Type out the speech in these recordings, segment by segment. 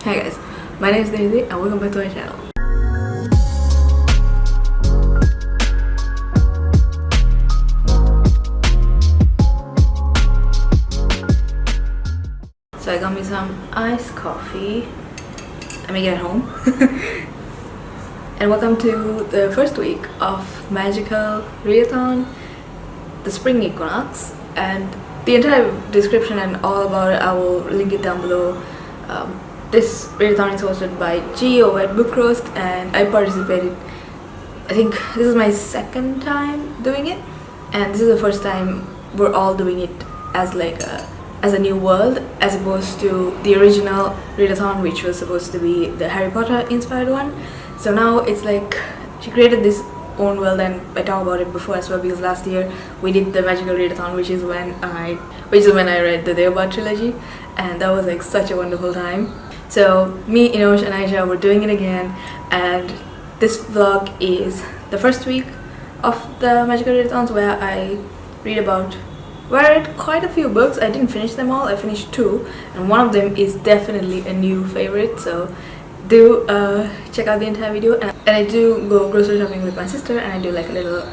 Hi guys, my name is Nithi and welcome back to my channel. So I got me some iced coffee. I make it at home. And welcome to the first week of magical readathon, the spring equinox, and the entire description and all about it I will link it down below. This readathon is hosted by G over at Book Roast, and I participated. I think this is my second time doing it, and this is the first time we're all doing it as like as a new world, as opposed to the original readathon, which was supposed to be the Harry Potter inspired one. So now it's like she created this own world, and I talked about it before as well because last year we did the magical readathon, which is when I read the Deobad trilogy, and that was like such a wonderful time. So me, Inosh, and Aisha were doing it again, and this vlog is the first week of the magical readathons where I read quite a few books. I didn't finish them all. I finished 2, and one of them is definitely a new favorite. So do check out the entire video, and I do go grocery shopping with my sister, and I do like a little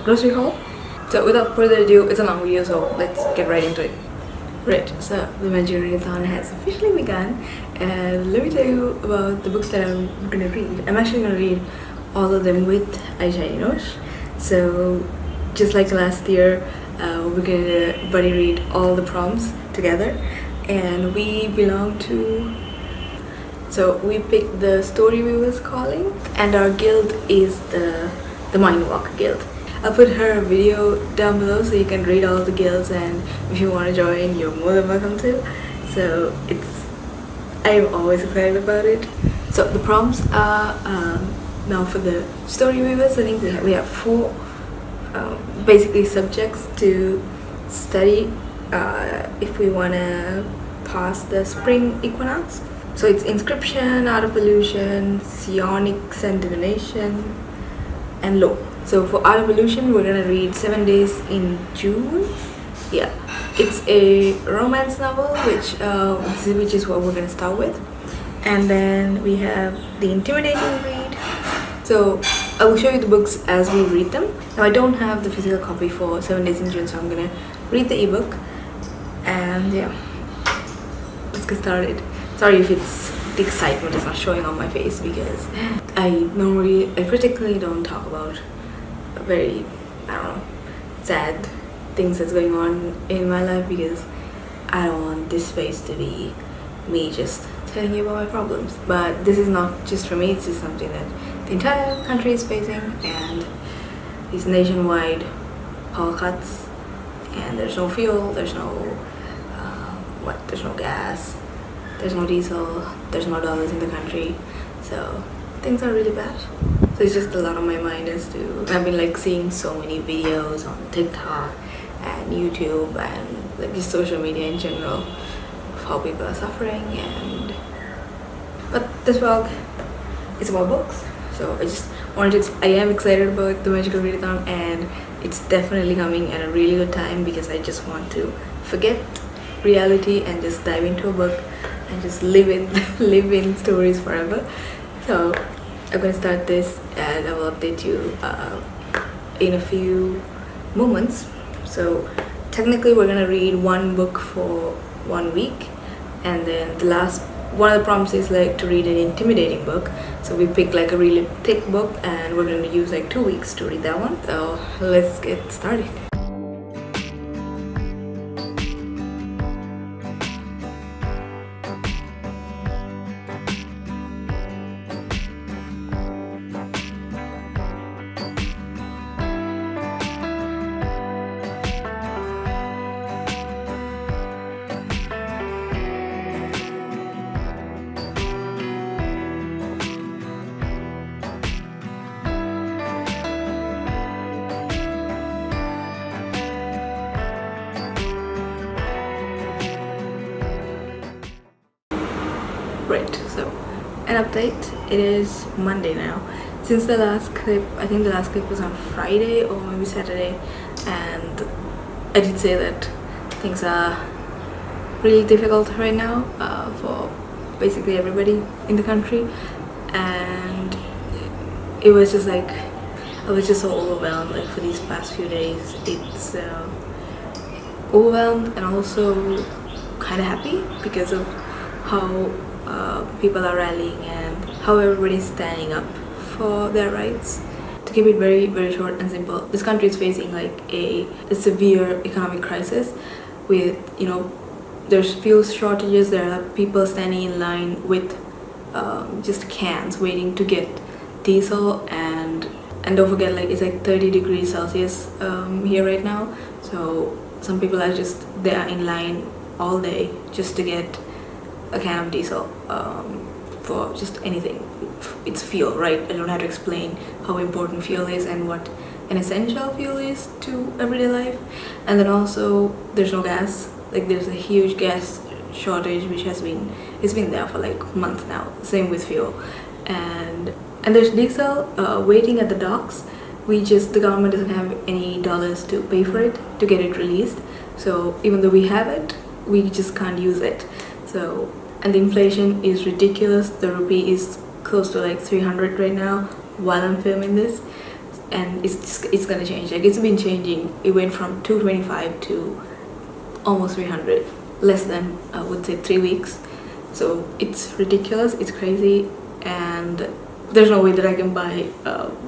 grocery haul. So without further ado, it's a long video, so let's get right into it. Right, so the magical readathon has officially begun, and let me tell you about the books that I'm gonna read. I'm actually gonna read all of them with Aisha and Inosh. So just like last year, we're gonna buddy read all the prompts together, and we belong to. So we picked the Story Weavers Calling, and our guild is the Mind Walk Guild. I'll put her video down below so you can read all the guilds, and if you want to join, you're more than welcome to. So I'm always excited about it. So the prompts are now for the Story Weavers. I think we have 4 basically subjects to study if we want to pass the spring equinox. So it's inscription, art of illusion, psionics and divination, and law. So for art of illusion, we're gonna read 7 Days in June. Yeah, it's a romance novel, which is what we're gonna start with. And then we have the intimidating read. So I will show you the books as we read them. Now I don't have the physical copy for 7 Days in June, so I'm gonna read the ebook. And yeah, let's get started. Sorry if the excitement is not showing on my face, because I particularly don't talk about very, sad things that's going on in my life, because I don't want this space to be me just telling you about my problems. But this is not just for me, it's just something that the entire country is facing, and these nationwide power cuts, and there's no fuel, there's no gas, there's no diesel, there's no dollars in the country, so things are really bad. So it's just a lot on my mind as to, I've been like seeing so many videos on TikTok and YouTube and like just social media in general of how people are suffering. But this vlog is about books, so I am excited about the magical readathon, and it's definitely coming at a really good time because I just want to forget reality and just dive into a book and just live in stories forever. So I'm gonna start this, and I will update you in a few moments. So technically we're gonna read 1 book for 1 week, and then one of the prompts is like to read an intimidating book. So we picked like a really thick book, and we're gonna use like 2 weeks to read that one. So let's get started. Right, so an update. It is Monday now. Since the last clip, I think the last clip was on Friday or maybe Saturday, and I did say that things are really difficult right now for basically everybody in the country, and it was just like I was just so overwhelmed. Like for these past few days, it's overwhelmed and also kind of happy because of how people are rallying and how everybody's standing up for their rights. To keep it very, very short and simple, this country is facing like a severe economic crisis with, you know, there's fuel shortages, there are people standing in line with just cans waiting to get diesel, and don't forget, like, it's like 30 degrees Celsius here right now, so some people are just there in line all day just to get a can of diesel for just anything. It's fuel, right? I don't have to explain how important fuel is and what an essential fuel is to everyday life. And then also there's no gas. Like there's a huge gas shortage which it's been there for like months now. Same with fuel. And there's diesel waiting at the docks. The government doesn't have any dollars to pay for it, to get it released. So even though we have it, we just can't use it. So, and the inflation is ridiculous. The rupee is close to like 300 right now while I'm filming this, and it's gonna change. Like it's been changing. It went from 225 to almost 300, less than I would say 3 weeks. So it's ridiculous. It's crazy, and there's no way that I can buy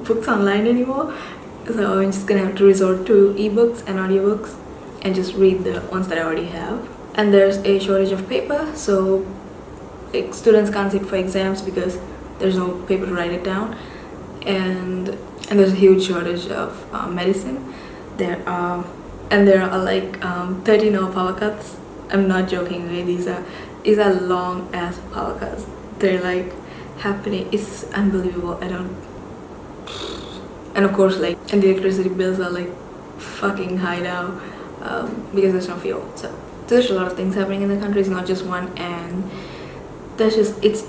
books online anymore. So I'm just gonna have to resort to ebooks and audiobooks and just read the ones that I already have. And there's a shortage of paper, so like students can't sit for exams because there's no paper to write it down, and there's a huge shortage of medicine. There are like 13-hour power cuts. I'm not joking. Okay? These are long ass power cuts. They're like happening. It's unbelievable. And of course, like, and the electricity bills are like fucking high now because there's no fuel. So there's a lot of things happening in the country. It's not just one, and it's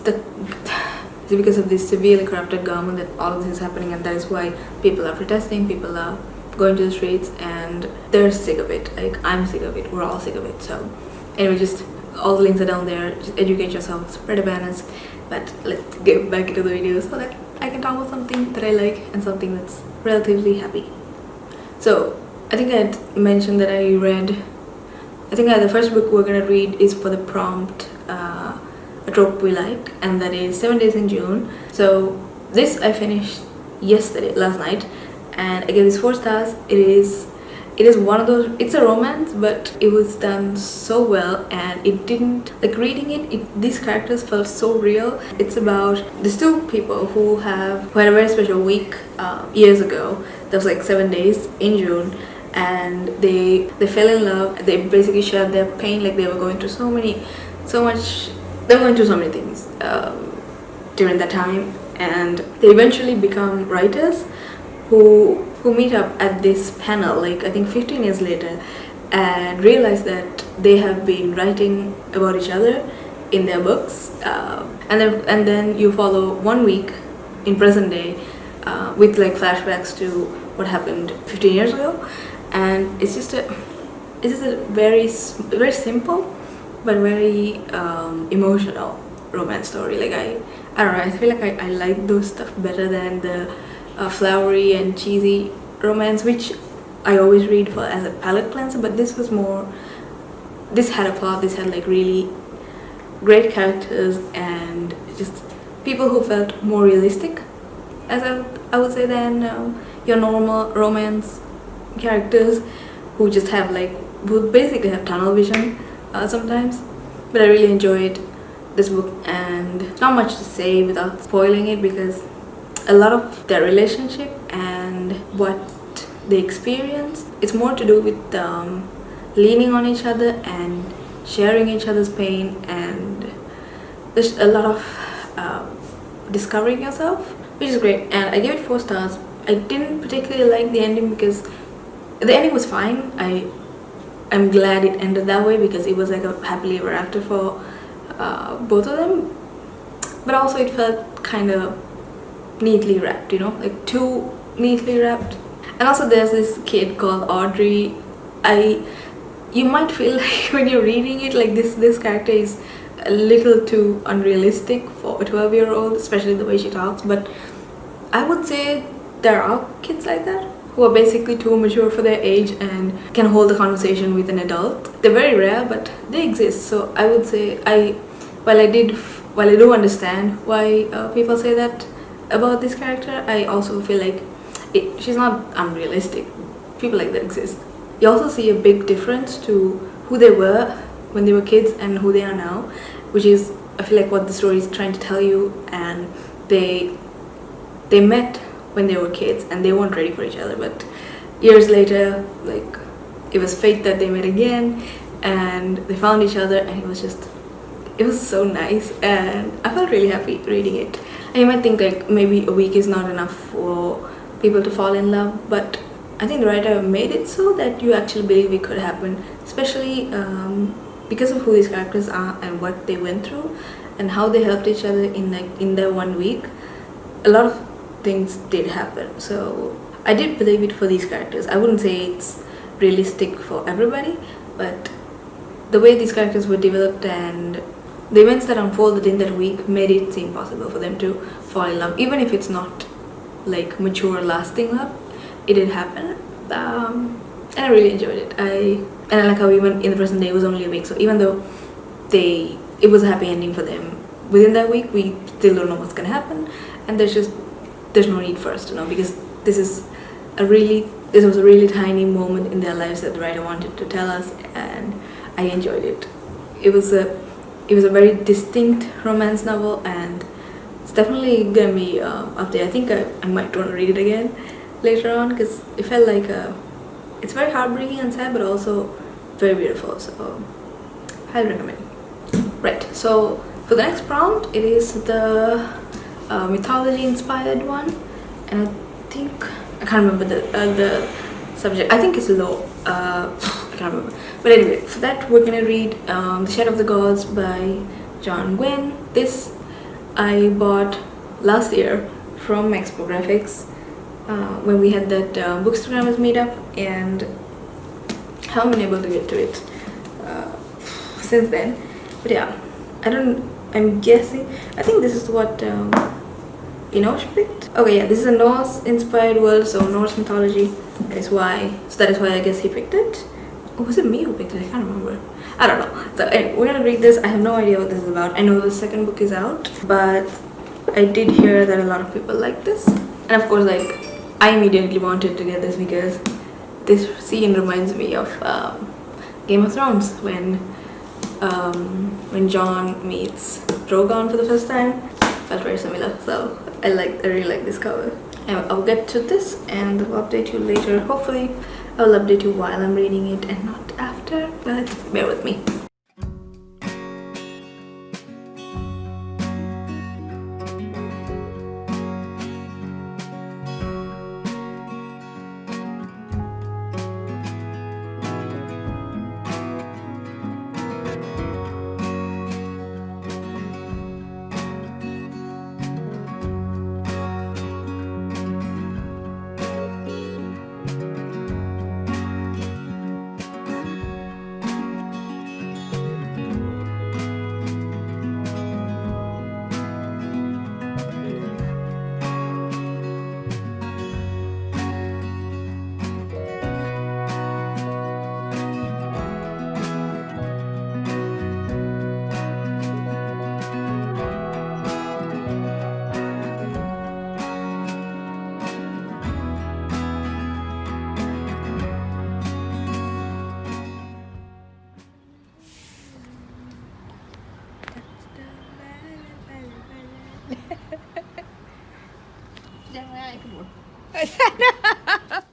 because of this severely corrupted government that all of this is happening, and that is why people are protesting, people are going to the streets, and they're sick of it. Like, I'm sick of it, we're all sick of it. So anyway, just all the links are down there. Just educate yourself, spread awareness. But let's get back into the video so that I can talk about something that I like and something that's relatively happy. So I think I had mentioned that the first book we're gonna read is for the prompt a trope we like, and that is 7 Days in June. So this I finished last night, and I gave this 4 stars. It is one of those, it's a romance, but it was done so well, and it didn't, like, reading it, these characters felt so real. It's about these two people who had a very special week years ago. There was like 7 days in June, and they fell in love. They basically shared their pain. Like, they were going through so many things during that time, and they eventually become writers who meet up at this panel, like I think 15 years later, and realize that they have been writing about each other in their books, and then you follow 1 week in present day with like flashbacks to what happened 15 years ago, and it's just a very simple but very emotional romance story. Like I don't know, I feel like I like those stuff better than the flowery and cheesy romance, which I always read for as a palate cleanser. But this had a plot. This had like really great characters and just people who felt more realistic, as I would say, than your normal romance characters who basically have tunnel vision sometimes. But I really enjoyed this book, and not much to say without spoiling it, because a lot of their relationship and what they experienced, it's more to do with leaning on each other and sharing each other's pain, and there's a lot of discovering yourself, which is great. And I gave it 4 stars. I didn't particularly like the ending because the ending was fine. I'm glad it ended that way because it was like a happily ever after for both of them, but also it felt kind of neatly wrapped, like too neatly wrapped. And also there's this kid called Audrey. You might feel like when you're reading it, like this character is a little too unrealistic for a 12-year-old, especially the way she talks. But I would say there are kids like that who are basically too mature for their age and can hold a conversation with an adult. They're very rare, but they exist. So I would say while I do understand why people say that about this character, I also feel like she's not unrealistic. People like that exist. You also see a big difference to who they were when they were kids and who they are now, which is, I feel like, what the story is trying to tell you. And they met when they were kids and they weren't ready for each other, but years later, like, it was fate that they met again and they found each other, and it was so nice, and I felt really happy reading it. And you might think like maybe a week is not enough for people to fall in love, but I think the writer made it so that you actually believe it could happen, especially because of who these characters are and what they went through and how they helped each other in their 1 week. A lot of things did happen, so I did believe it for these characters. I wouldn't say it's realistic for everybody, but the way these characters were developed and the events that unfolded in that week made it seem possible for them to fall in love, even if it's not like mature, lasting love. It did happen, and I really enjoyed it. I like how even in the present day it was only a week, so even though it was a happy ending for them within that week, we still don't know what's gonna happen, and there's no need for us to know, because this was a really tiny moment in their lives that the writer wanted to tell us, and I enjoyed it. It was a very distinct romance novel, and it's definitely gonna be up there. I think I might want to read it again later on, because it felt like it's very heartbreaking and sad, but also very beautiful, so highly recommend. Right, so for the next prompt, it is the mythology inspired one, and I can't remember the subject. I think it's law. I can't remember, but anyway, for that we're gonna read The Shadow of the Gods by John Gwynne. This I bought last year from Expo Graphics when we had that Bookstagrammers meetup, and haven't been able to get to it since then. But yeah, I'm guessing, I think this is what Enosh picked. Okay, yeah, this is a Norse inspired world, so Norse mythology. That is why I guess he picked it. Or was it me who picked it? I can't remember. I don't know. So anyway, we're gonna read this. I have no idea what this is about. I know the second book is out, but I did hear that a lot of people like this, and of course, like, I immediately wanted to get this because this scene reminds me of Game of Thrones when Jon meets Drogon for the first time. Felt very similar, so I really like this cover. Anyway, I'll get to this and I'll update you later. Hopefully I'll update you while I'm reading it and not after, but bear with me.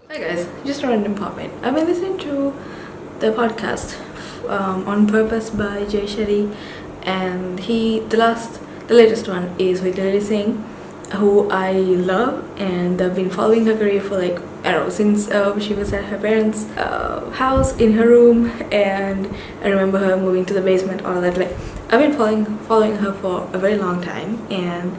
Hi guys, just a random comment. I've been listening to the podcast On Purpose by Jay Shetty, and the latest one is with Lily Singh, who I love, and I've been following her career for like, I don't know, since she was at her parents' house in her room, and I remember her moving to the basement, all of that. Like, I've been following her for a very long time, and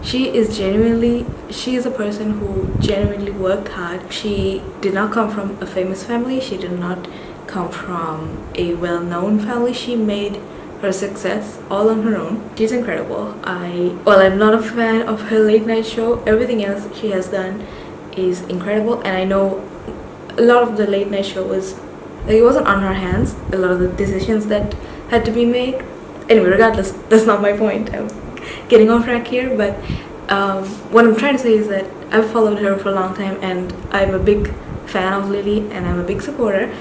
she is a person who genuinely worked hard. She did not come from a famous family. She did not come from a well-known family. She made her success all on her own. She's incredible. I'm not a fan of her late night show. Everything else she has done is incredible, and I know a lot of the late night show was like, it wasn't on her hands. A lot of the decisions that had to be made. Anyway, regardless, that's not my point. I'm getting off track here, but what I'm trying to say is that I've followed her for a long time, and I'm a big fan of Lily, and I'm a big supporter.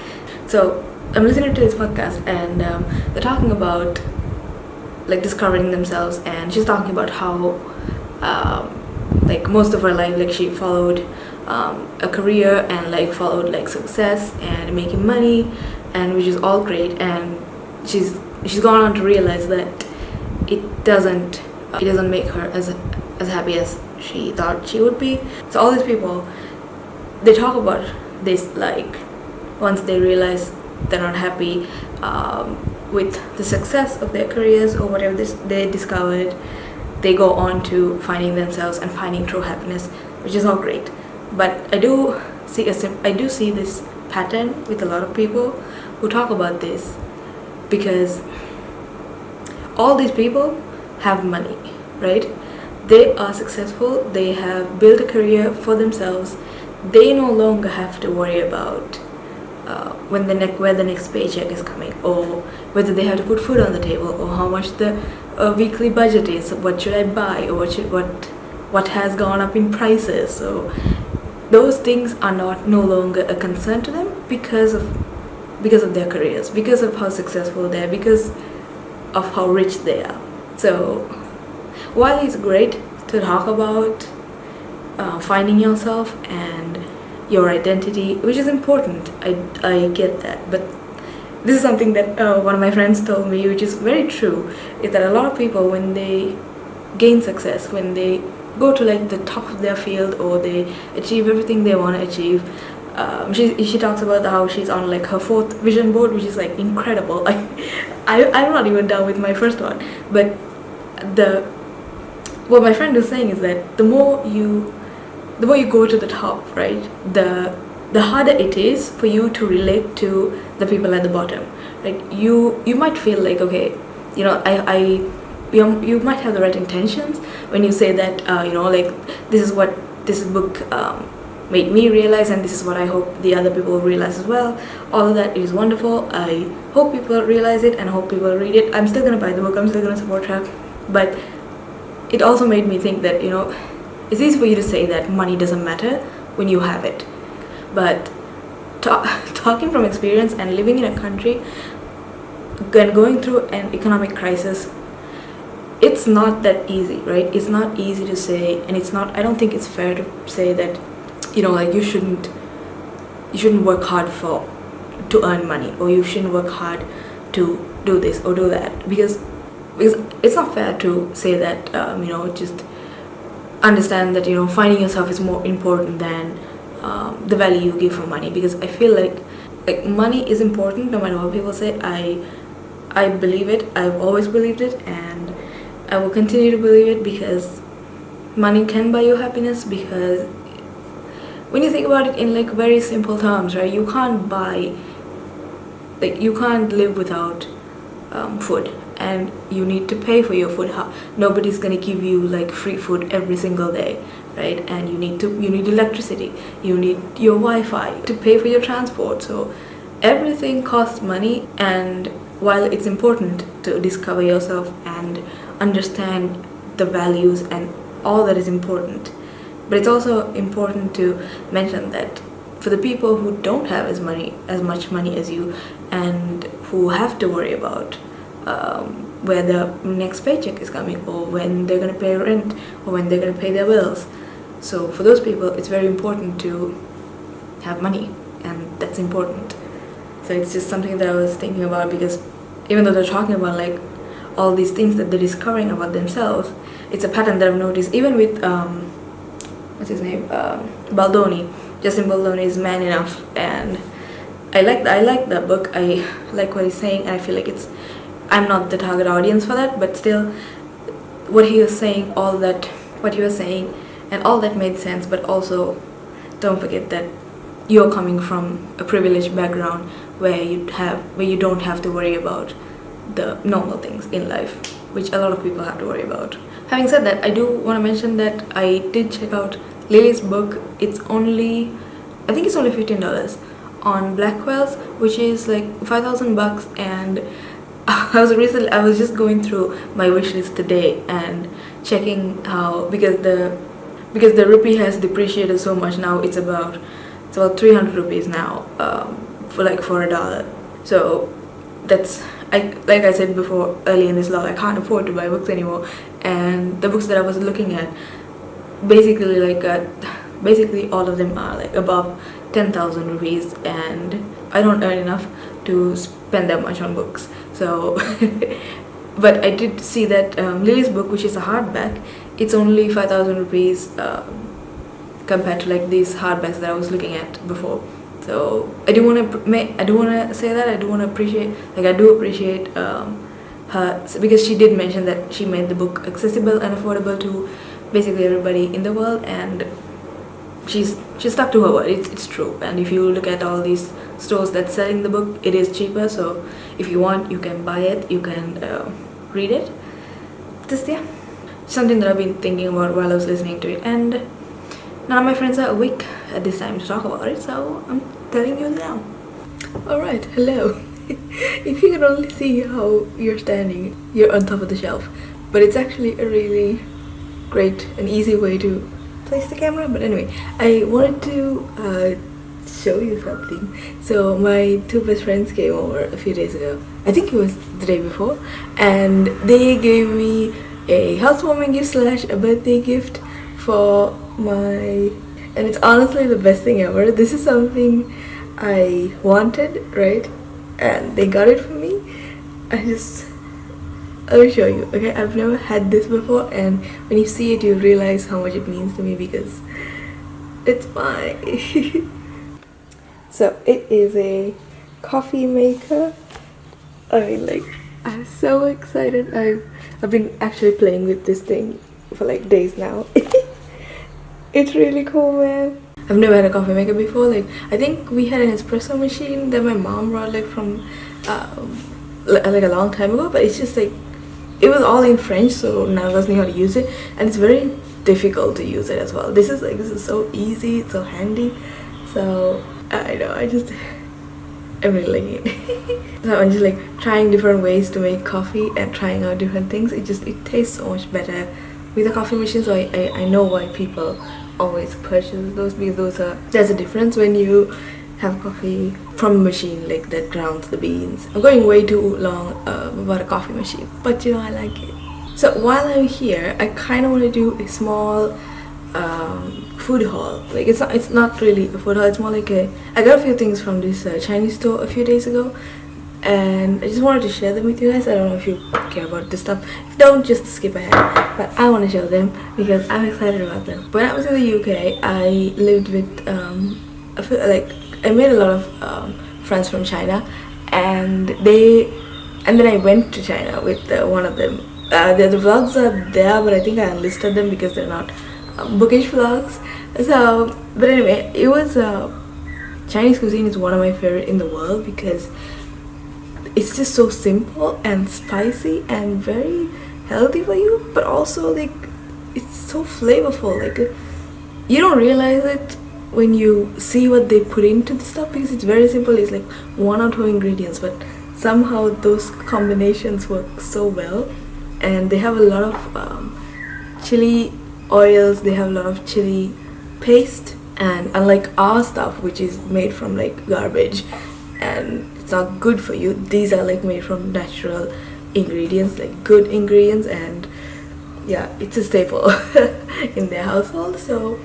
So I'm listening to this podcast, and they're talking about like discovering themselves, and she's talking about how like most of her life, like she followed a career and like followed like success and making money, and which is all great, and she's gone on to realize that it doesn't make her as happy as she thought she would be. So all these people, they talk about this, like once they realize they're not happy with the success of their careers or whatever they discovered, they go on to finding themselves and finding true happiness, which is all great. But I do see this pattern with a lot of people who talk about this, because all these people have money, right? They are successful, they have built a career for themselves, they no longer have to worry about where the next paycheck is coming, or whether they have to put food on the table, or how much the weekly budget is, what should I buy, or what has gone up in prices. So those things are no longer a concern to them because of their careers, because of how successful they are, because of how rich they are. So while it's great to talk about finding yourself and your identity, which is important, I get that, but this is something that one of my friends told me, which is very true, is that a lot of people, when they gain success, when they go to like the top of their field, or they achieve everything they want to achieve, she talks about how she's on like her 4th vision board, which is like incredible. I'm not even done with my first one, but what my friend was saying is that the more you go to the top, right, the harder it is for you to relate to the people at the bottom, right? You might feel like, okay, you might have the right intentions when you say that, like this is what this book made me realize, and this is what I hope the other people realize as well. All of that is wonderful. I hope people realize it and hope people read it. I'm still gonna buy the book, I'm still gonna support her, but it also made me think that, it's easy for you to say that money doesn't matter when you have it, but talking from experience and living in a country and going through an economic crisis, it's not that easy, right? It's not easy to say, and I don't think it's fair to say that, like you shouldn't work hard to earn money, or you shouldn't work hard to do this or do that, because it's not fair to say that, just understand that, finding yourself is more important than the value you give for money. Because I feel like money is important no matter what people say. I believe it. I've always believed it, and I will continue to believe it, because money can buy you happiness. Because when you think about it in like very simple terms, right, you can't live without food, and you need to pay for your food. Nobody's gonna give you like free food every single day, right? And you need electricity, you need your Wi-Fi to pay for your transport. So everything costs money, and while it's important to discover yourself and understand the values and all that is important, but it's also important to mention that for the people who don't have as much money as you, and who have to worry about where the next paycheck is coming, or when they're going to pay rent, or when they're going to pay their bills. So for those people, it's very important to have money, and that's important. So it's just something that I was thinking about, because even though they're talking about like all these things that they're discovering about themselves, it's a pattern that I've noticed even with what's his name, Baldoni. Justin Baldoni is Man Enough, and I like that book. I like what he's saying, and I feel like I'm not the target audience for that, but still what he was saying, and all that made sense. But also don't forget that you're coming from a privileged background where you don't have to worry about the normal things in life, which a lot of people have to worry about. Having said that, I do want to mention that I did check out Lily's book. It's only, I think it's only $15 on Blackwell's, which is like 5,000 bucks. And I was just going through my wish list today and checking how, because the rupee has depreciated so much now, it's about 300 rupees now, for $1. So that's, like I said before early in this vlog, I can't afford to buy books anymore, and the books that I was looking at, basically all of them are like above 10,000 rupees, and I don't earn enough to spend that much on books. So but I did see that Lily's book, which is a hardback, it's only 5,000 rupees compared to like these hardbacks that I was looking at before. So I do want to say that I do appreciate her, because she did mention that she made the book accessible and affordable to basically everybody in the world, and she stuck to her word. It's true. And if you look at all these stores that's selling the book, it is cheaper. So if you want, you can buy it, you can read it. Just something that I've been thinking about while I was listening to it, and none of my friends are awake at this time to talk about it, so I'm telling you now. Alright, hello. If you could only see how you're standing, you're on top of the shelf, but it's actually a really great and easy way to place the camera. But anyway, I wanted to show you something. So my two best friends came over a few days ago, I think it was the day before, and they gave me a housewarming gift / a birthday gift for my, and it's honestly the best thing ever. This is something I wanted, right? And they got it for me. Let me show you, okay? I've never had this before, and when you see it, you realize how much it means to me, because it's mine. So it is a coffee maker. I mean, like, I'm so excited. I've been actually playing with this thing for like days now. It's really cool, man. I've never had a coffee maker before. Like, I think we had an espresso machine that my mom brought like from like a long time ago, but it's just like, it was all in French, so none of us knew how to use it, and it's very difficult to use it as well. This is so easy, it's so handy. So I know, I'm really liking it. So I'm just like trying different ways to make coffee and trying out different things. It tastes so much better with a coffee machine. So I know why people always purchase those, because there's a difference when you have coffee from a machine like that grounds the beans. I'm going way too long about a coffee machine, but I like it. So while I'm here, I kind of want to do a small food haul. Like, it's not really a food haul, it's more like I got a few things from this Chinese store a few days ago, and I just wanted to share them with you guys. I don't know if you care about this stuff. Don't just skip ahead, but I want to show them because I'm excited about them. When I was in the UK, I lived with I made a lot of friends from China, and then I went to China with one of them. The vlogs are there, but I think I unlisted them because they're not bookish vlogs. So, but anyway, it was Chinese cuisine is one of my favorite in the world because it's just so simple and spicy and very healthy for you, but also like it's so flavorful. Like, you don't realize it when you see what they put into the stuff, because it's very simple. It's like 1 or 2 ingredients, but somehow those combinations work so well. And they have a lot of chili oils, they have a lot of chili paste, and unlike our stuff, which is made from like garbage and it's not good for you, these are like made from natural ingredients, like good ingredients, and yeah, it's a staple in their household. So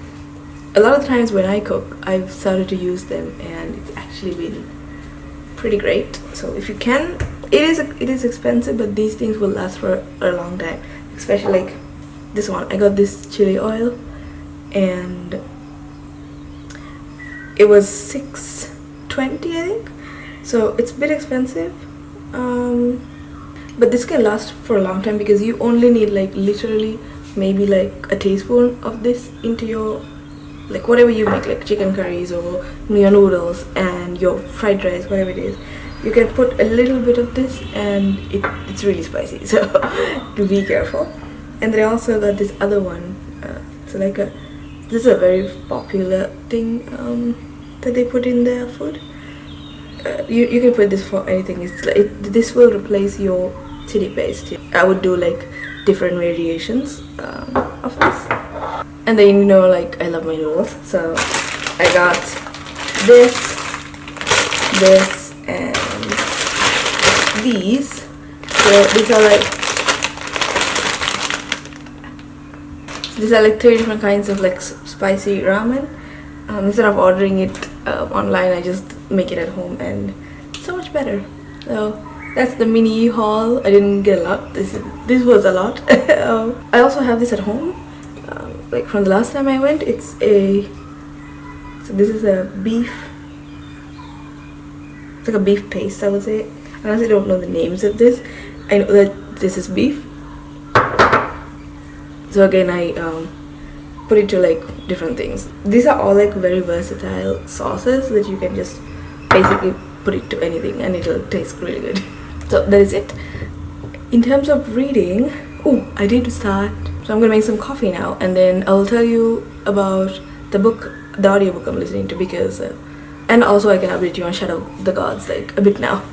a lot of times when I cook, I've started to use them, and it's actually been pretty great. So if you can, it is expensive, but these things will last for a long time. Especially like this one. I got this chili oil, and it was $6.20, I think. So it's a bit expensive, but this can last for a long time because you only need like literally maybe like a teaspoon of this into your, like whatever you make, like chicken curries or your noodles and your fried rice, whatever it is. you can put a little bit of this and it's really spicy, so to be careful. And they also got this other one. This is a very popular thing that they put in their food. You can put this for anything. This will replace your chili paste. I would do like different variations of this. And then I love my noodles, so I got this, and these. So these are like 3 different kinds of like spicy ramen. Instead of ordering it online, I just make it at home, and it's so much better. So that's the mini haul. I didn't get a lot. This was a lot. I also have this at home. Like from the last time I went, this is a beef. It's like a beef paste, I would say. I honestly don't know the names of this. I know that this is beef. So again, I put it to like different things. These are all like very versatile sauces that you can just basically put it to anything and it'll taste really good. So that is it. In terms of reading, I need to start. So I'm gonna make some coffee now, and then I'll tell you about the audiobook I'm listening to, because and also I can update you on Shadow of the Gods like a bit now.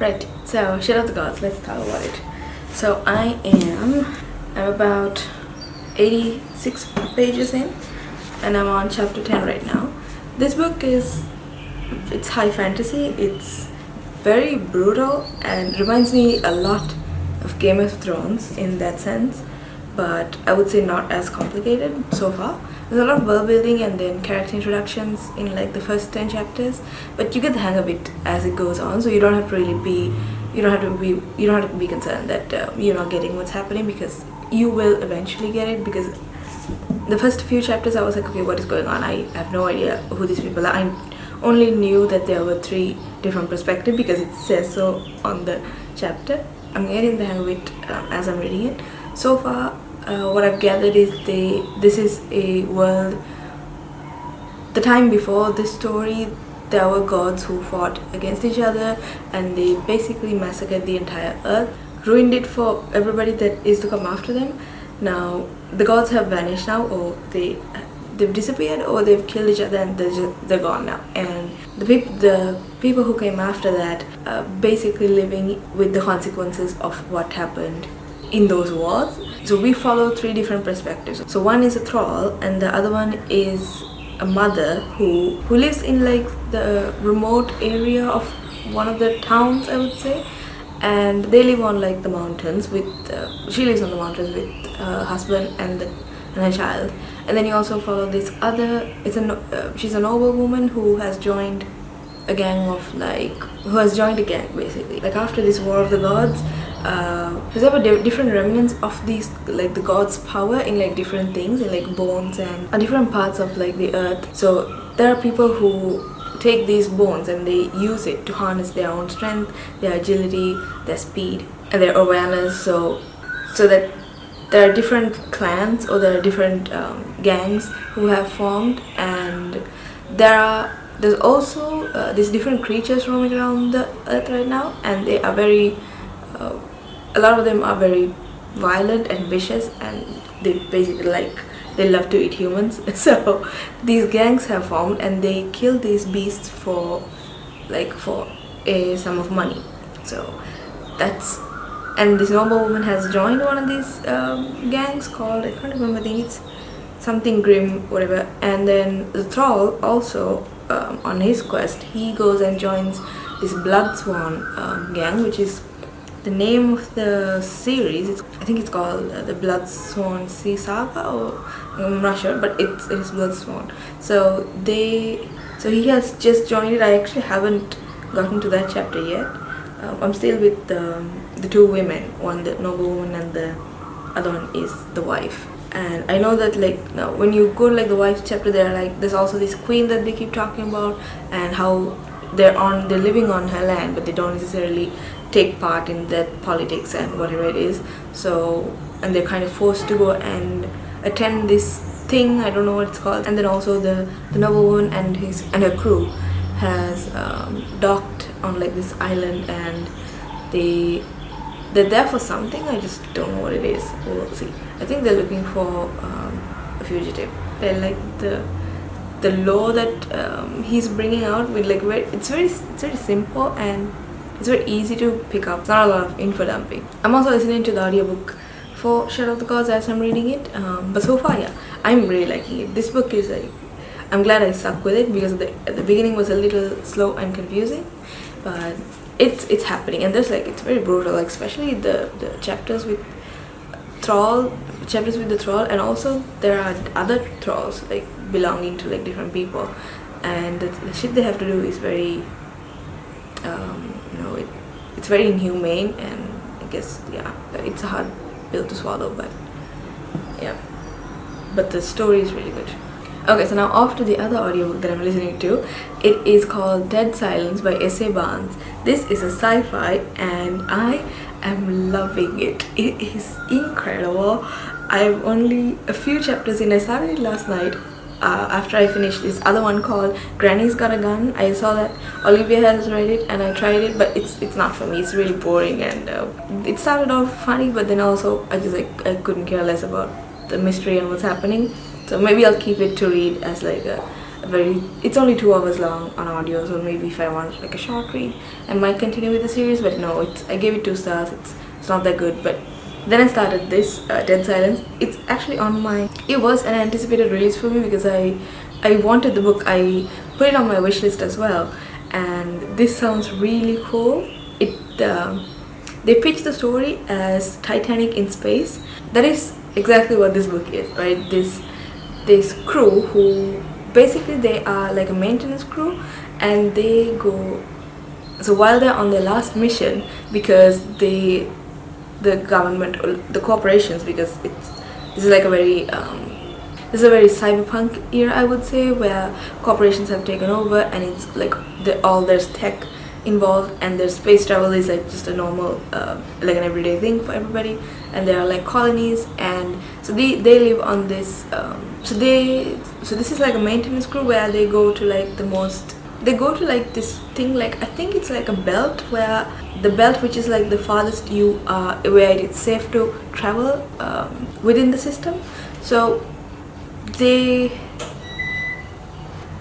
Right, so Shadow of the Gods, let's talk about it. So I'm about 86 pages in, and I'm on chapter 10 right now. This book it's high fantasy, it's very brutal, and reminds me a lot of Game of Thrones in that sense, but I would say not as complicated so far. There's a lot of world building and then character introductions in like the first 10 chapters, but you get the hang of it as it goes on, so you don't have to be concerned that you're not getting what's happening, because you will eventually get it. Because the first few chapters I was like, okay, what is going on? I have no idea who these people are. I only knew that there were 3 different perspectives because it says so on the chapter. I'm getting the hang of it as I'm reading it. So far, what I've gathered is this is a world. The time before this story, there were gods who fought against each other, and they basically massacred the entire earth, ruined it for everybody that is to come after them. Now the gods have vanished now, or they've disappeared, or they've killed each other, and they're gone now. And the people who came after that are basically living with the consequences of what happened in those wars. So we follow 3 different perspectives. So one is a thrall, and the other one is a mother who lives in like the remote area of one of the towns, I would say, and they live on like the mountains with she lives on the mountains with her husband and her child. And then you also follow this other, she's a noble woman who has joined a gang basically. Like after this War of the Gods, there were different remnants of these, like the gods' power in like different things, in like bones and different parts of like the earth. So there are people who take these bones and they use it to harness their own strength, their agility, their speed, and their awareness. So that there are different clans, or there are different gangs who have formed, and there's also these different creatures roaming around the earth right now, and they are very a lot of them are very violent and vicious, and they basically they love to eat humans. So these gangs have formed, and they kill these beasts for a sum of money. So and this noble woman has joined one of these gangs called, I can't remember, I think it's something grim, whatever. And then the thrall also, on his quest, he goes and joins this blood swan gang, which is the name of the series. I think it's called the Blood Swan Sea Saga, or I'm not sure, but it's Blood Swan. So he has just joined it. I actually haven't gotten to that chapter yet, I'm still with the two women, one the noble woman and the other one is the wife. And I know that like now when you go to like the wife chapter, there's also this queen that they keep talking about, and how they're living on her land, but they don't necessarily take part in that politics and whatever it is. So, and they're kind of forced to go and attend this thing, I don't know what it's called. And then also the noble woman and her crew has docked on like this island, and they're there for something. I just don't know what it is. We'll see. I think they're looking for a fugitive. They like the law that he's bringing out with like it's very simple and it's very easy to pick up. It's not a lot of info dumping. I'm also listening to the audiobook for Shadow of the Gods as I'm reading it. But so far, yeah, I'm really liking it. This book is like, I'm glad I stuck with it because at the beginning was a little slow and confusing, but it's happening, and there's like it's very brutal, like especially the chapters with the thrall, and also there are other thralls like belonging to like different people, and the shit they have to do is very it's very inhumane, and I guess yeah, it's a hard pill to swallow, but yeah, but the story is really good. Okay, so now off to the other audiobook that I'm listening to. It is called Dead Silence by S.A. Barnes. This is a sci-fi and I am loving it. It is incredible. I'm only a few chapters in. I started it last night after I finished this other one called Granny's Got a Gun. I saw that Olivia has read it and I tried it, but it's not for me. It's really boring, and it started off funny, but then also I couldn't care less about the mystery and what's happening. So maybe I'll keep it to read as like a very, it's only 2 hours long on audio, so maybe if I want like a short read I might continue with the series, but no, I gave it 2 stars. It's not that good. But then I started this Dead Silence. It's actually it was an anticipated release for me because I wanted the book. I put it on my wishlist as well, and this sounds really cool. They pitch the story as Titanic in space. That is exactly what this book is, right? This crew who basically they are like a maintenance crew, and they go, so while they're on their last mission, because the government or the corporations, because this is a very cyberpunk era, I would say, where corporations have taken over, and it's like there's tech involved, and their space travel is like just a normal like an everyday thing for everybody, and there are like colonies, and so they live on this so this is like a maintenance crew where they go to like this thing, like I think it's like a belt, where the belt which is like the farthest you are, where it's safe to travel within the system. So the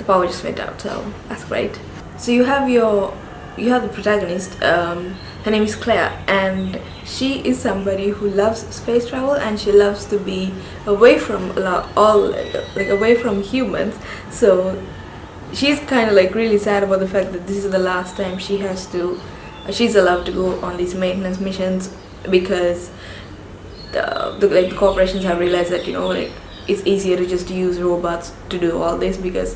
power just went out, so that's great. So you have the protagonist, her name is Claire, and she is somebody who loves space travel, and she loves to be away from away from humans. So she's kind of like really sad about the fact that this is the last time she's allowed to go on these maintenance missions, because the corporations have realized that it's easier to just use robots to do all this, because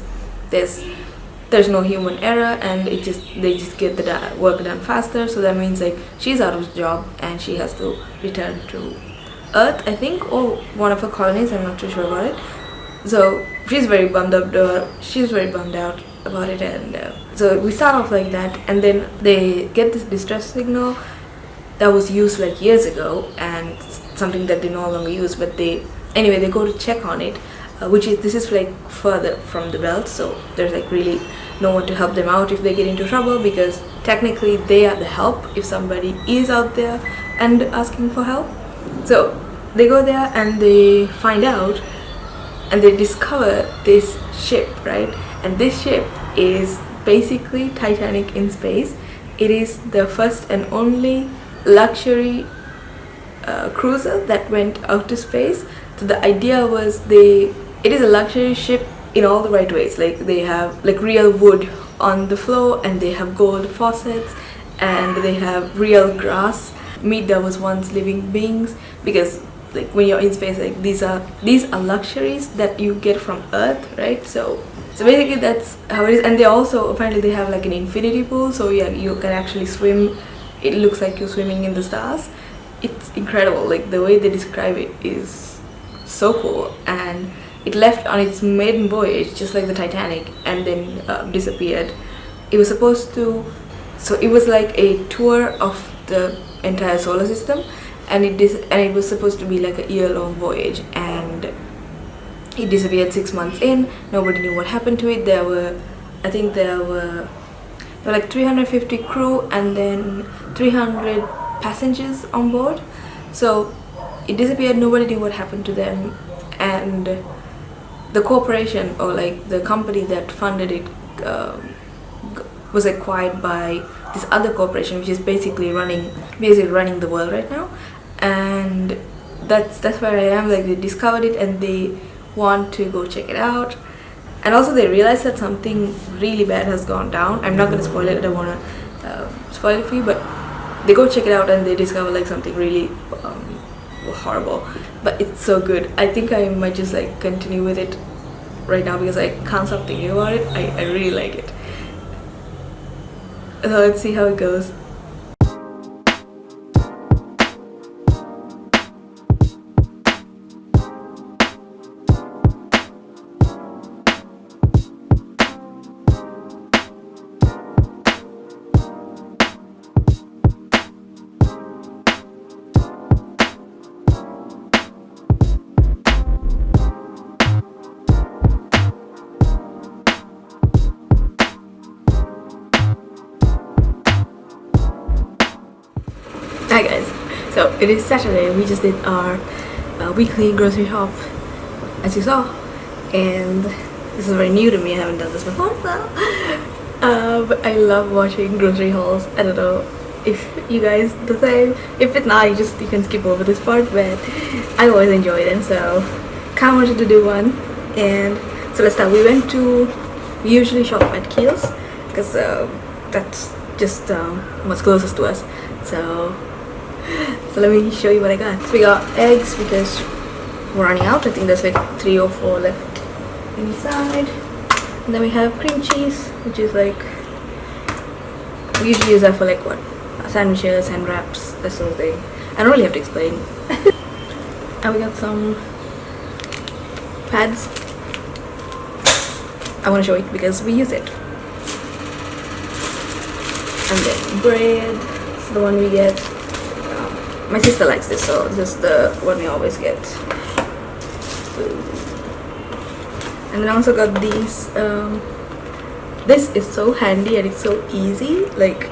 there's no human error, and they just get the work done faster. So that means like she's out of job and she has to return to Earth, I think, or one of her colonies. I'm not too sure about it. So she's very bummed out about it, and so we start off like that, and then they get this distress signal that was used like years ago, and something that they no longer use, but they go to check on it, this is like further from the belt, so there's like really no one to help them out if they get into trouble, because technically they are the help if somebody is out there and asking for help. So they go there and they find out, and they discover this ship, right? And this ship is basically Titanic in space. It is the first and only luxury cruiser that went out to space. So the idea was it is a luxury ship in all the right ways. Like they have like real wood on the floor, and they have gold faucets, and they have real grass. Meat that was once living beings, because like when you're in space, like these are luxuries that you get from Earth, right? So basically that's how it is. And they also apparently they have like an infinity pool, so yeah, you can actually swim it looks like you're swimming in the stars. It's incredible. Like the way they describe it is so cool. And it left on its maiden voyage just like the Titanic, and then disappeared. It was supposed to, so it was like a tour of the entire solar system, and it was supposed to be like a year-long voyage, and it disappeared 6 months in. Nobody knew what happened to it. I think there were like 350 crew and then 300 passengers on board. So it disappeared. Nobody knew what happened to them, and the corporation, or like the company that funded it, was acquired by this other corporation, which is basically running the world right now. And that's where I am. Like they discovered it and they want to go check it out, and also they realized that something really bad has gone down. I'm not going to spoil it. I don't want to spoil it for you, but they go check it out and they discover like something really horrible, but it's so good. I think I might just like continue with it right now because I can't stop thinking about it. I really like it. So let's see how it goes. Hi guys, so it is Saturday. We just did our weekly grocery shop, as you saw, and this is very new to me. I haven't done this before, so but I love watching grocery hauls. I don't know if you guys the same. If it's not, you can skip over this part, but I always enjoy them, so kind of wanted to do one. And so let's start. We usually shop at Kiehl's because that's just what's closest to us. So let me show you what I got. So we got eggs because we're running out. I think there's like 3 or 4 left inside. And then we have cream cheese, which is like, we usually use that for like what? Sandwiches and wraps, that sort of thing. I don't really have to explain. And we got some pads. I want to show it because we use it. And then bread, it's the one we get. My sister likes this, so this is the one we always get. And then I also got these. This is so handy and it's so easy. Like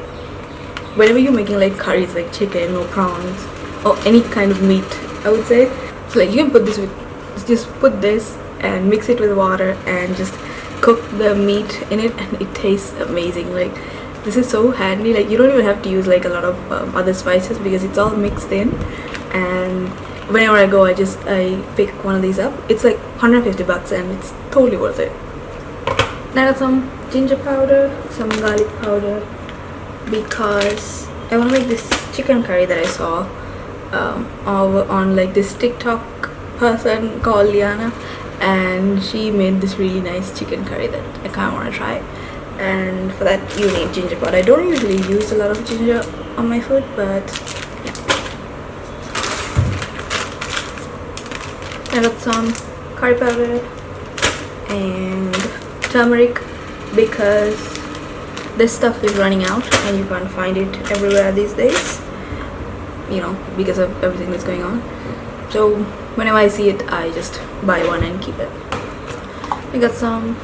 whenever you're making like curries, like chicken or prawns or any kind of meat, I would say. So like you can put this with, just put this and mix it with water and just cook the meat in it, and it tastes amazing. Like this is so handy. Like you don't even have to use like a lot of other spices because it's all mixed in. And whenever I go, I pick one of these up. It's like 150 bucks and it's totally worth it. And I got some ginger powder, some garlic powder, because I want to make this chicken curry that I saw on like this TikTok person called Liana, and she made this really nice chicken curry that I kind of want to try. And for that you need ginger powder. I don't usually use a lot of ginger on my food, but yeah. I got some curry powder and turmeric because this stuff is running out and you can't find it everywhere these days, you know, because of everything that's going on. So whenever I see it, I just buy one and keep it. I got some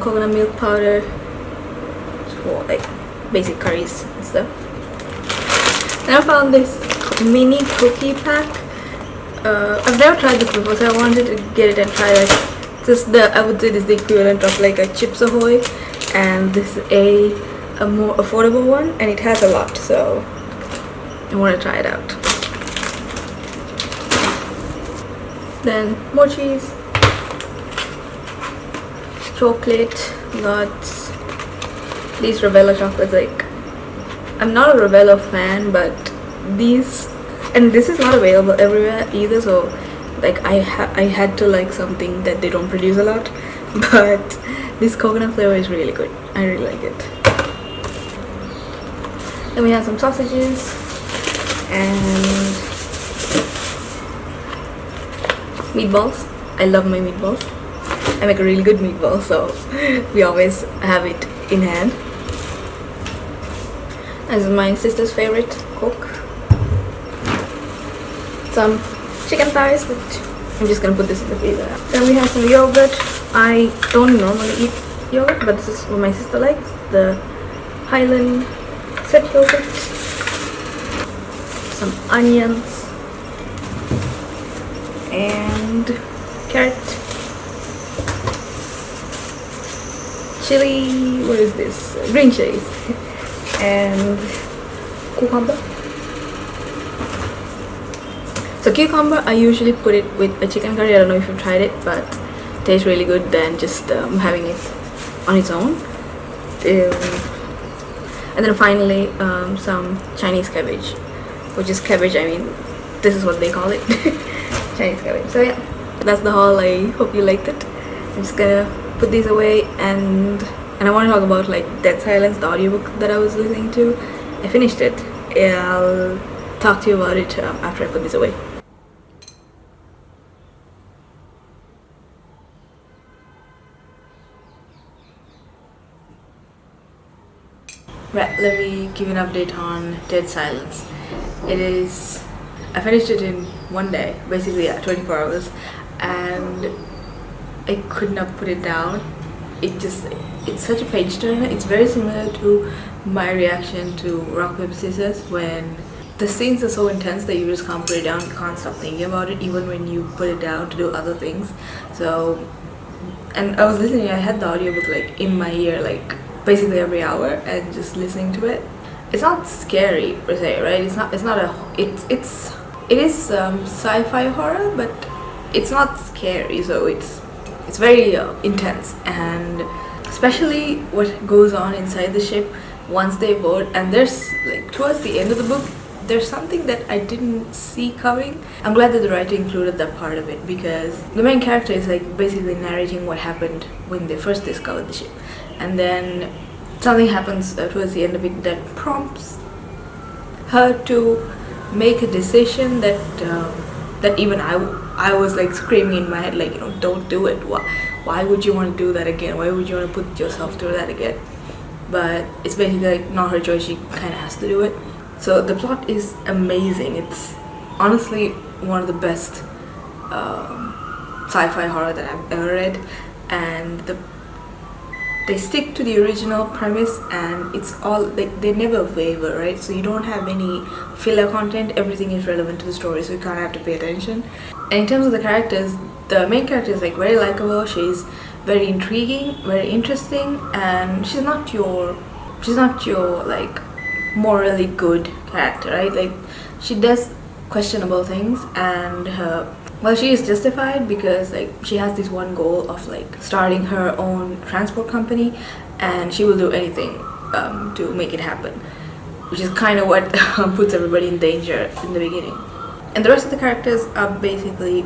coconut milk powder for like basic curries and stuff. And I found this mini cookie pack. I've never tried this before, so I wanted to get it and try it. I would say this is the equivalent of like a Chips Ahoy, and this is a more affordable one, and it has a lot, so I want to try it out. Then more cheese, chocolate. Got these Ravella chocolates. Like I'm not a Ravella fan, but these, and this is not available everywhere either, so like I had to like something that they don't produce a lot. But this coconut flavor is really good. I really like it. Then we have some sausages and meatballs. I love my meatballs. I make a really good meatball, so we always have it in hand. This is my sister's favorite cook. Some chicken thighs, which I'm just gonna put this in the freezer. Then we have some yogurt. I don't normally eat yogurt, but this is what my sister likes, the Highland set yogurt. Some onions and carrot, chili, what is this? Green chilies and cucumber. So cucumber, I usually put it with a chicken curry. I don't know if you've tried it, but it tastes really good than just having it on its own. And then finally some Chinese cabbage, which is cabbage, I mean this is what they call it. Chinese cabbage. So yeah, that's the haul. I hope you liked it. I'm just gonna put these away, and I want to talk about like Dead Silence, the audiobook that I was listening to. I finished it. I'll talk to you about it after I put this away. Right, let me give you an update on Dead Silence. I finished it in one day, basically 24 hours, and I could not put it down. It's such a page turner. It's very similar to my reaction to Rock Paper Scissors, when the scenes are so intense that you just can't put it down. You can't stop thinking about it even when you put it down to do other things. So, and I was listening, I had the audiobook like in my ear like basically every hour and just listening to it. It's not scary per se, right? It is sci-fi horror, but it's not scary, so it's very intense, and especially what goes on inside the ship once they board. And there's like towards the end of the book, there's something that I didn't see coming. I'm glad that the writer included that part of it, because the main character is like basically narrating what happened when they first discovered the ship, and then something happens towards the end of it that prompts her to make a decision that even I was like screaming in my head, like, you know, don't do it. Why would you want to do that again? Why would you want to put yourself through that again? But it's basically like not her choice. She kind of has to do it. So the plot is amazing. It's honestly one of the best sci-fi horror that I've ever read, and they stick to the original premise, and it's all like they never waver, right? So you don't have any filler content. Everything is relevant to the story, so you kind of have to pay attention. And in terms of the characters, the main character is like very likable. She's very intriguing, very interesting, and she's not your like morally good character, right? Like she does questionable things, and well, she is justified because like she has this one goal of like starting her own transport company, and she will do anything to make it happen, which is kind of what puts everybody in danger in the beginning. And the rest of the characters are basically,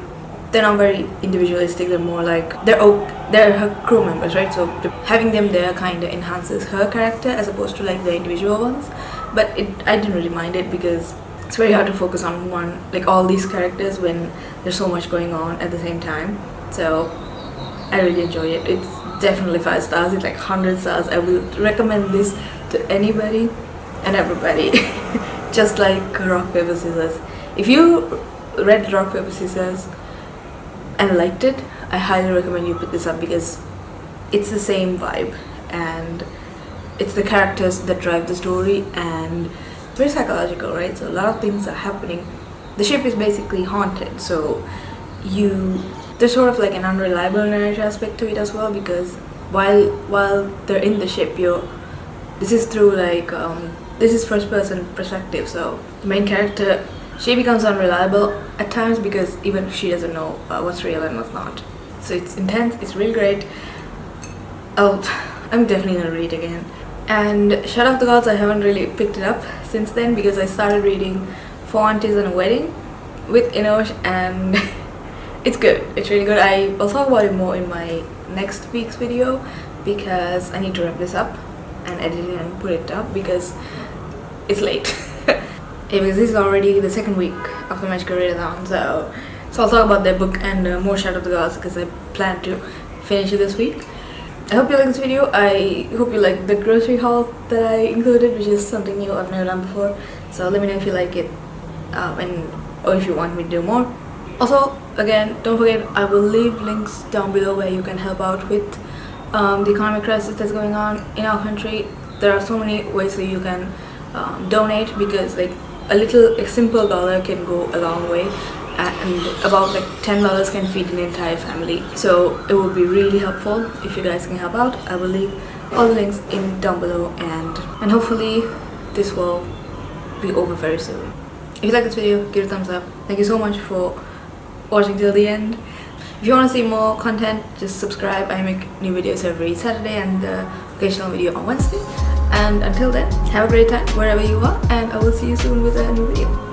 they're not very individualistic. They're more like they're her crew members, right? So having them there kind of enhances her character as opposed to like the individual ones. But I didn't really mind it, because it's very hard to focus on one, like all these characters, when there's so much going on at the same time. So I really enjoy it. It's definitely 5 stars. It's like 100 stars. I will recommend this to anybody and everybody. Just like Rock Paper Scissors. If you read Rock Paper Scissors and liked it, I highly recommend you pick this up, because it's the same vibe, and it's the characters that drive the story, and it's very psychological, right? So a lot of things are happening. The ship is basically haunted, so there's sort of like an unreliable narrative aspect to it as well, because while they're in the ship, this is through like this is first person perspective, so the main character, she becomes unreliable at times because even she doesn't know what's real and what's not. So it's intense, it's really great. I'm definitely gonna read it again. And Shadow of the Gods, I haven't really picked it up since then, because I started reading Four Aunties and a Wedding with Inosh, and it's good. It's really good. I'll talk about it more in my next week's video, because I need to wrap this up and edit it and put it up, because it's late. Because this is already the second week of the Magical Readathon, so I'll talk about that book and more Shadow of the Gods because I plan to finish it this week. I hope you like this video. I hope you like the grocery haul that I included, which is something new I've never done before. So let me know if you like it or if you want me to do more. Also, again, don't forget, I will leave links down below where you can help out with the economic crisis that's going on in our country. There are so many ways that you can donate, because like a simple dollar can go a long way, and about like $10 can feed an entire family. So it would be really helpful if you guys can help out. I will leave all the links down below, and hopefully this will be over very soon. If you like this video, give it a thumbs up. Thank you so much for watching till the end. If you want to see more content, just subscribe. I make new videos every Saturday and the occasional video on Wednesday. And until then, have a great time wherever you are, and I will see you soon with a new video.